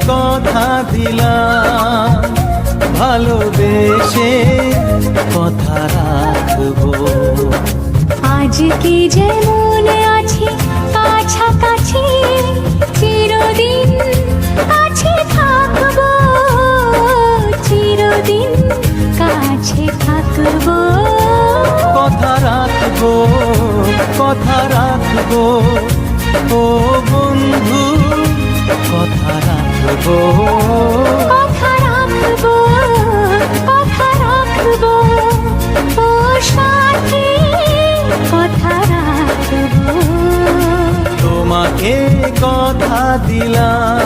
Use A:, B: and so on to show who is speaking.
A: কথা দিলাম, ভালোবেসে কথা রাখবো।
B: আজকে যেমন আছি কাছাকাছি, চিরদিন কাছে থাকবো, চিরদিন কাছে থাকবো।
A: কথা রাখবো, কথা রাখবো, ও বন্ধু কথা রাখবো।
B: কথা রাখবো, কথা রাখবো, ও সাথী কথা রাখবো।
A: তোমাকে কথা দিলাম,